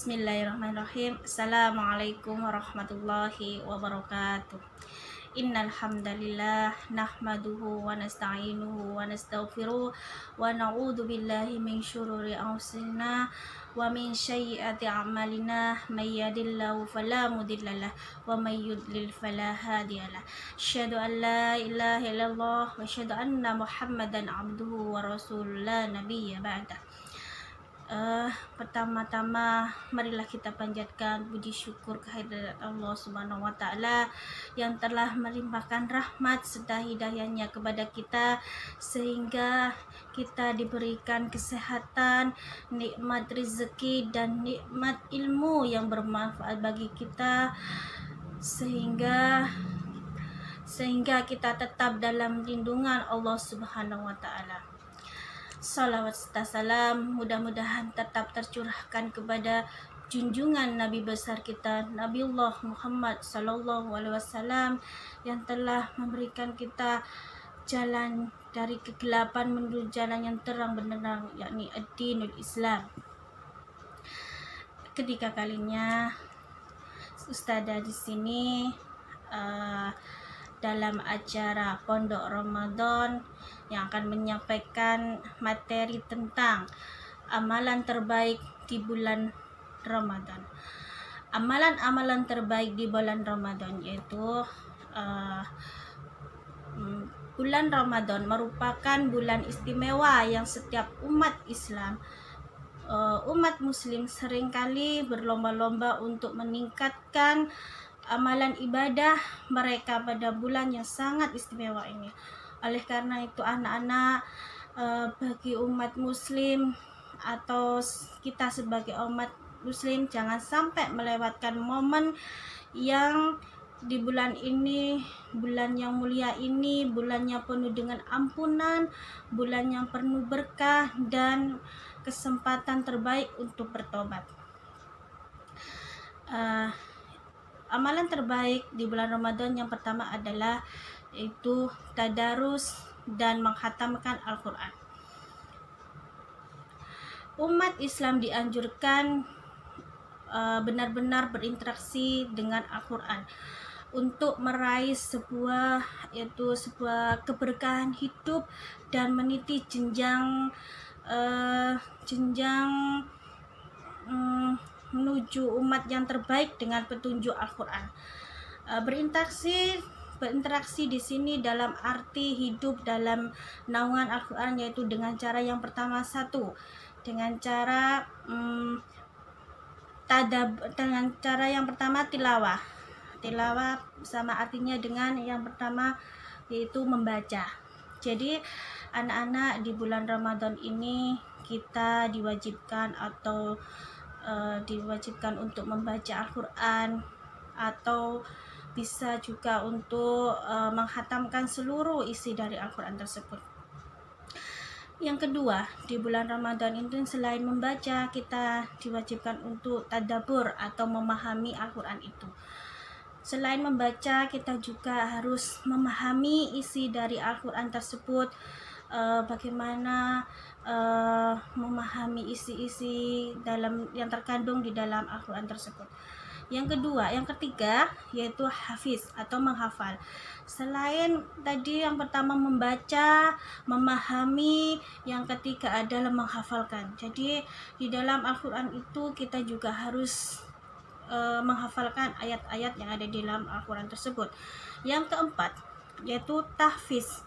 Bismillahirrahmanirrahim. Assalamualaikum warahmatullahi wabarakatuh. Innal hamdalillah nahmaduhu wa nasta'inuhu wa nastaghfiruh wa na'udzu billahi min syururi anfusina wa min sayyiati a'malina may yahdihillahu fala mudhillalah wa may yudlil fala hadiyalah. Asyhadu an la ilaha illallah wa asyhadu anna Muhammadan abduhu wa rasuluh la nabiyya ba'da. Pertama-tama marilah kita panjatkan puji syukur kehadirat Allah Subhanahu wa taala yang telah melimpahkan rahmat serta hidayahnya kepada kita sehingga kita diberikan kesehatan, nikmat rezeki dan nikmat ilmu yang bermanfaat bagi kita sehingga kita tetap dalam lindungan Allah Subhanahu wa taala. Salawat serta salam mudah-mudahan tetap tercurahkan kepada junjungan Nabi besar kita Nabiullah Muhammad sallallahu alaihi wasallam yang telah memberikan kita jalan dari kegelapan menuju jalan yang terang benderang, yakni ad-dinul Islam. Ketiga kalinya Ustazah di sini dalam acara Pondok Ramadan yang akan menyampaikan materi tentang amalan terbaik di bulan Ramadan. Amalan-amalan terbaik di bulan Ramadan yaitu bulan Ramadan merupakan bulan istimewa yang setiap umat Islam, umat muslim seringkali berlomba-lomba untuk meningkatkan amalan ibadah mereka pada bulan yang sangat istimewa ini. Oleh karena itu anak-anak, bagi umat muslim atau kita sebagai umat muslim jangan sampai melewatkan momen yang di bulan ini, bulan yang mulia ini, bulan yang penuh dengan ampunan, bulan yang penuh berkah dan kesempatan terbaik untuk bertobat. Amalan terbaik di bulan Ramadan yang pertama adalah yaitu tadarus dan menghatamkan Al-Quran. Umat Islam dianjurkan benar-benar berinteraksi dengan Al-Quran untuk meraih sebuah keberkahan hidup dan meniti jenjang menuju umat yang terbaik dengan petunjuk Al-Quran. Berinteraksi di sini dalam arti hidup dalam naungan Al-Quran, yaitu dengan cara yang pertama dengan cara tilawah sama artinya dengan yang pertama yaitu membaca. Jadi anak-anak di bulan Ramadan ini kita diwajibkan untuk membaca Al-Quran atau bisa juga untuk menghatamkan seluruh isi dari Al-Quran tersebut. Yang kedua, di bulan Ramadan itu selain membaca, kita diwajibkan untuk tadabbur atau memahami Al-Quran itu. Selain membaca, kita juga harus memahami isi dari Al-Quran tersebut, bagaimana memahami isi-isi yang terkandung di dalam Al-Quran tersebut. Yang ketiga yaitu hafiz atau menghafal. Selain tadi yang pertama membaca, memahami, yang ketiga adalah menghafalkan. Jadi di dalam Al-Quran itu kita juga harus menghafalkan ayat-ayat yang ada di dalam Al-Quran tersebut. Yang keempat yaitu tahfiz.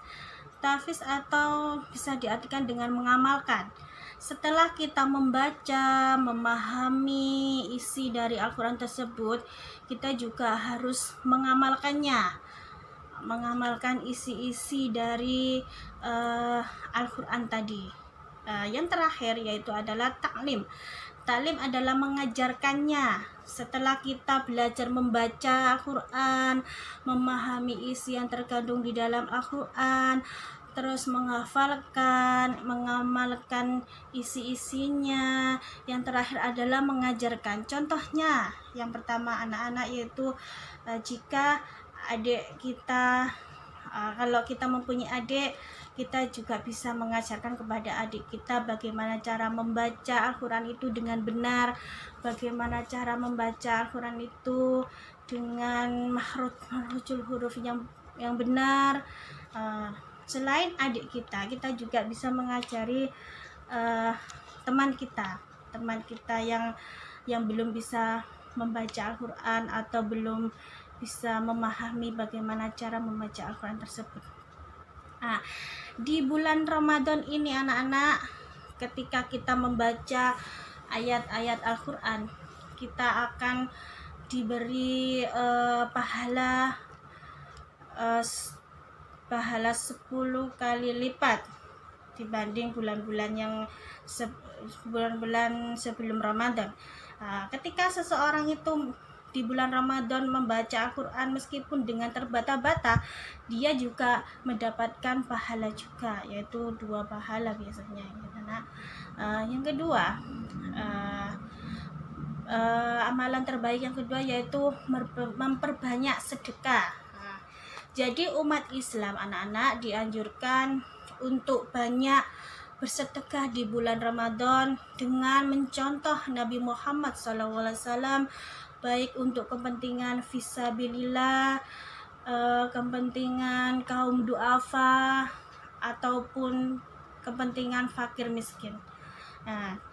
Tahfiz atau bisa diartikan dengan mengamalkan. Setelah kita membaca, memahami isi dari Al-Quran tersebut, kita juga harus mengamalkan isi-isi dari Al-Quran tadi. Yang terakhir yaitu adalah taklim. Taklim adalah mengajarkannya. Setelah kita belajar membaca Al-Quran, memahami isi yang terkandung di dalam Al-Quran, terus menghafalkan, mengamalkan isi-isinya, yang terakhir adalah mengajarkan. Contohnya, yang pertama anak-anak yaitu jika adik kita, kalau kita mempunyai adik kita juga bisa mengajarkan kepada adik kita bagaimana cara membaca Al-Quran itu dengan benar, bagaimana cara membaca Al-Quran itu dengan makhrajul huruf yang benar. Selain adik kita juga bisa mengajari teman kita yang belum bisa membaca Al-Quran atau belum bisa memahami bagaimana cara membaca Al-Quran tersebut. Di bulan Ramadan ini anak-anak, ketika kita membaca ayat-ayat Al-Quran, kita akan diberi pahala 10 kali lipat dibanding bulan-bulan sebelum Ramadan. Ketika seseorang itu di bulan Ramadan membaca Al-Quran meskipun dengan terbata-bata, dia juga mendapatkan pahala juga, yaitu 2 pahala biasanya. Yang kedua, amalan terbaik yang kedua yaitu memperbanyak sedekah. Jadi umat Islam anak-anak dianjurkan untuk banyak bersedekah di bulan Ramadan dengan mencontoh Nabi Muhammad SAW, baik untuk kepentingan fisabilillah, kepentingan kaum duafa, ataupun kepentingan fakir miskin.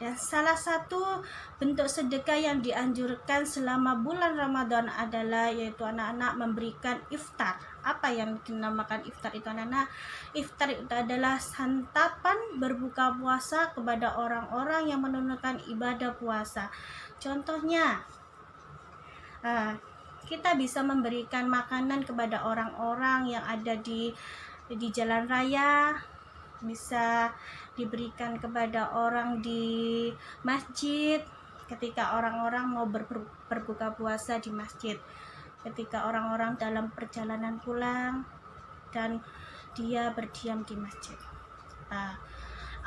Dan salah satu bentuk sedekah yang dianjurkan selama bulan Ramadan adalah yaitu anak-anak memberikan iftar. Apa yang dinamakan iftar itu anak-anak? Iftar itu adalah santapan berbuka puasa kepada orang-orang yang menunaikan ibadah puasa. Contohnya, kita bisa memberikan makanan kepada orang-orang yang ada di jalan raya, bisa diberikan kepada orang di masjid ketika orang-orang mau berbuka puasa di masjid, ketika orang-orang dalam perjalanan pulang dan dia berdiam di masjid.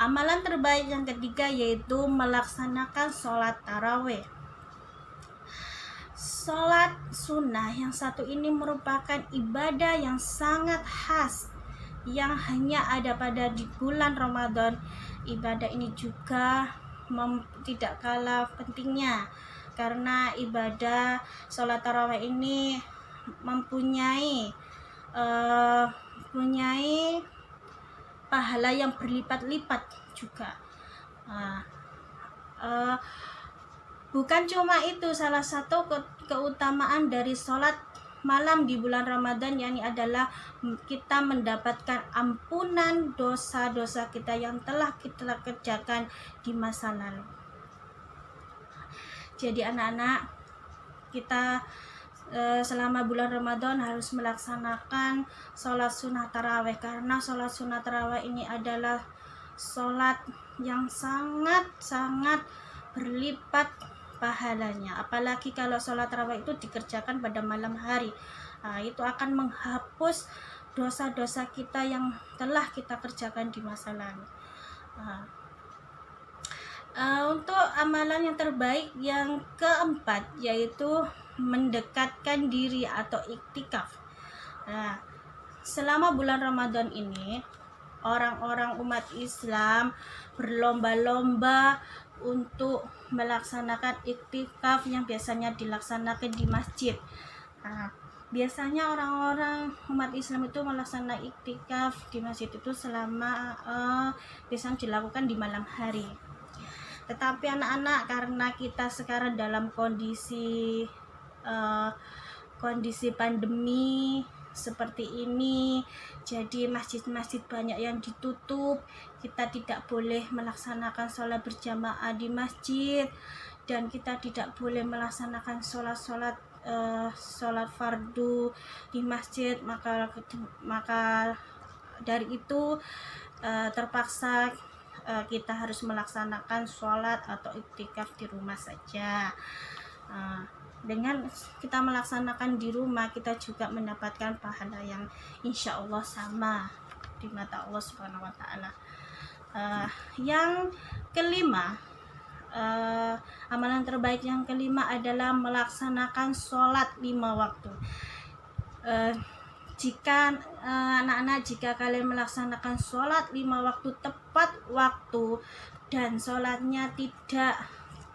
Amalan terbaik yang ketiga yaitu melaksanakan sholat tarawih. Sholat sunnah yang satu ini merupakan ibadah yang sangat khas yang hanya ada pada di bulan Ramadan. Ibadah ini juga tidak kalah pentingnya karena ibadah sholat tarawih ini mempunyai pahala yang berlipat-lipat juga. Bukan cuma itu, salah satu keutamaan dari sholat malam di bulan Ramadan yakni adalah kita mendapatkan ampunan dosa-dosa kita yang telah kita kerjakan di masa lalu. Jadi anak-anak, kita selama bulan Ramadan harus melaksanakan sholat sunnah tarawih, karena sholat sunnah tarawih ini adalah sholat yang sangat-sangat berlipat pahalanya. Apalagi kalau sholat tarawih itu dikerjakan pada malam hari, itu akan menghapus dosa-dosa kita yang telah kita kerjakan di masa lalu. Untuk amalan yang terbaik yang keempat yaitu mendekatkan diri atau iktikaf. Selama bulan Ramadan ini orang-orang umat Islam berlomba-lomba untuk melaksanakan iktikaf yang biasanya dilaksanakan di masjid. Biasanya orang-orang umat Islam itu melaksanakan iktikaf di masjid itu selama biasanya dilakukan di malam hari. Tetapi anak-anak, karena kita sekarang dalam kondisi pandemi seperti ini, jadi masjid-masjid banyak yang ditutup. Kita tidak boleh melaksanakan sholat berjamaah di masjid, dan kita tidak boleh melaksanakan sholat fardu di masjid. Maka dari itu terpaksa kita harus melaksanakan sholat atau iktikaf di rumah saja. Dengan kita melaksanakan di rumah, kita juga mendapatkan pahala yang insya Allah sama di mata Allah Subhanahu wa Ta'ala. Yang kelima, amalan terbaik yang kelima adalah melaksanakan sholat 5 waktu. Jika anak-anak, jika kalian melaksanakan sholat 5 waktu tepat waktu dan sholatnya tidak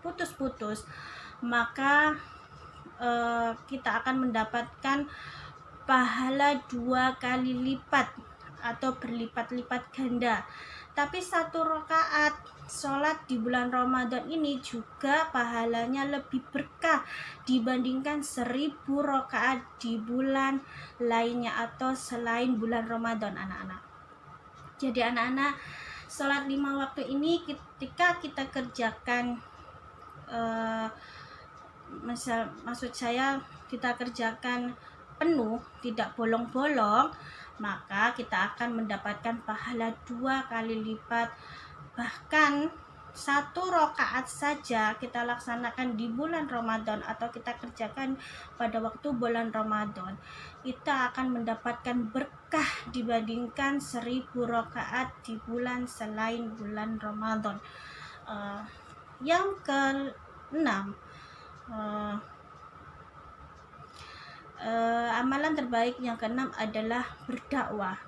putus-putus, maka kita akan mendapatkan pahala 2 kali lipat atau berlipat-lipat ganda. Tapi 1 rakaat sholat di bulan Ramadan ini juga pahalanya lebih berkah dibandingkan 1000 rakaat di bulan lainnya atau selain bulan Ramadan, anak-anak. Jadi anak-anak, sholat 5 waktu ini ketika kita kerjakan, maksud saya kita kerjakan penuh, tidak bolong-bolong, maka kita akan mendapatkan pahala 2 kali lipat. Bahkan 1 rakaat saja kita laksanakan di bulan Ramadan atau kita kerjakan pada waktu bulan Ramadan, kita akan mendapatkan berkah dibandingkan 1000 rakaat di bulan selain bulan Ramadan. Yang keenam, amalan terbaik yang keenam adalah berdakwah.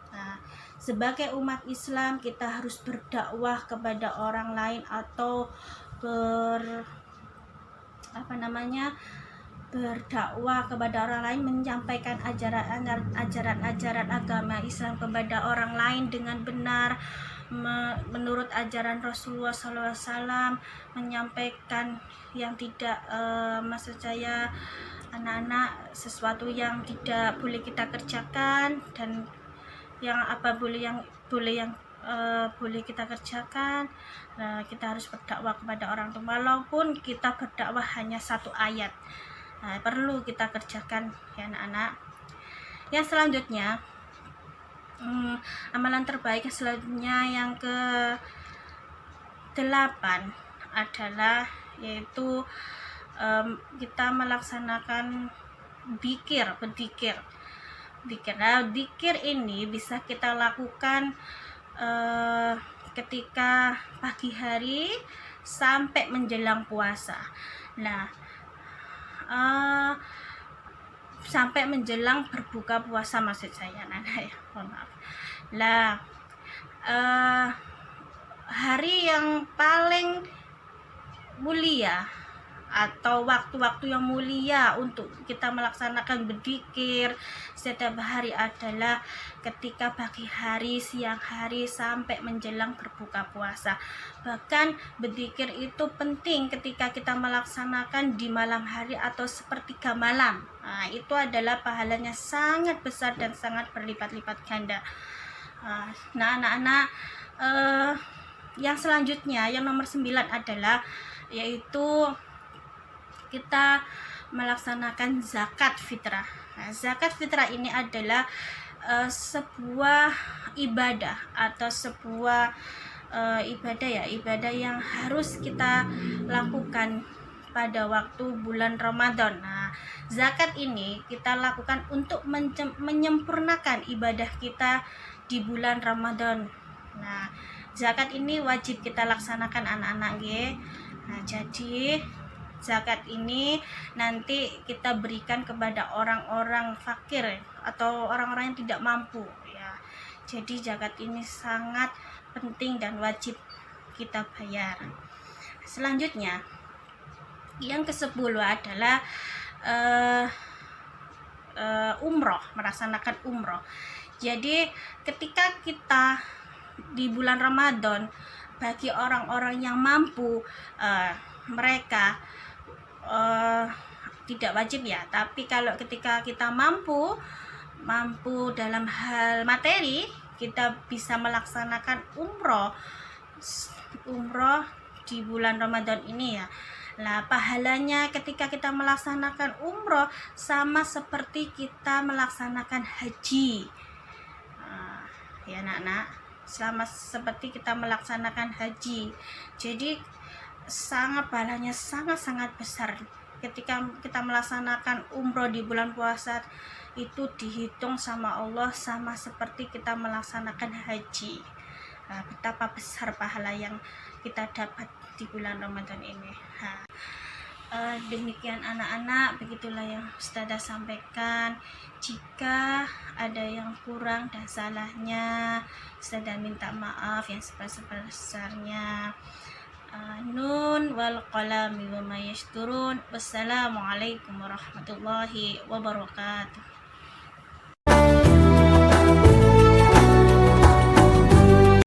Nah, sebagai umat Islam kita harus berdakwah kepada orang lain atau berdakwah kepada orang lain, menyampaikan ajaran agama Islam kepada orang lain dengan benar menurut ajaran Rasulullah SAW, menyampaikan yang tidak, maksud saya anak-anak, sesuatu yang tidak boleh kita kerjakan dan yang apa boleh kita kerjakan. Nah, kita harus berdakwah kepada orang tua walaupun kita berdakwah hanya 1 ayat. Nah, perlu kita kerjakan ya anak-anak. Yang selanjutnya, amalan terbaik selanjutnya yang ke-8 adalah yaitu kita melaksanakan berzikir. Nah, zikir ini bisa kita lakukan ketika pagi hari sampai menjelang puasa. Nah, sampai menjelang berbuka puasa maksud saya, ya, mohon maaf. Nah, hari yang paling mulia atau waktu-waktu yang mulia untuk kita melaksanakan berzikir setiap hari adalah ketika pagi hari, siang hari sampai menjelang berbuka puasa. Bahkan berzikir itu penting ketika kita melaksanakan di malam hari atau sepertiga malam. Nah, itu adalah pahalanya sangat besar dan sangat berlipat-lipat ganda. Nah, anak-anak, yang selanjutnya, yang nomor 9 adalah yaitu kita melaksanakan zakat fitrah. Nah, zakat fitrah ini adalah sebuah ibadah atau sebuah ibadah yang harus kita lakukan pada waktu bulan Ramadan. Nah, zakat ini kita lakukan untuk menyempurnakan ibadah kita di bulan Ramadan. Nah, zakat ini wajib kita laksanakan anak-anak nggih. Nah, jadi zakat ini nanti kita berikan kepada orang-orang fakir atau orang-orang yang tidak mampu ya. Jadi zakat ini sangat penting dan wajib kita bayar. Selanjutnya, yang ke-10 adalah umroh, melaksanakan umroh. Jadi ketika kita di bulan Ramadan, bagi orang-orang yang mampu, mereka tidak wajib ya, tapi kalau ketika kita mampu dalam hal materi, kita bisa melaksanakan umroh di bulan Ramadan ini ya. Nah, pahalanya ketika kita melaksanakan umroh sama seperti kita melaksanakan haji. Ya anak-anak, sama seperti kita melaksanakan haji. Jadi pahalanya sangat-sangat besar. Ketika kita melaksanakan umroh di bulan puasa itu dihitung sama Allah sama seperti kita melaksanakan haji. Nah, betapa besar pahala yang kita dapat di bulan Ramadan ini. Demikian anak-anak, begitulah yang Ustazah sampaikan. Jika ada yang kurang dan salahnya, Ustazah minta maaf yang sebesar-besarnya. Nun wal qalami wa ma yasturun. Wassalamualaikum warahmatullahi wabarakatuh.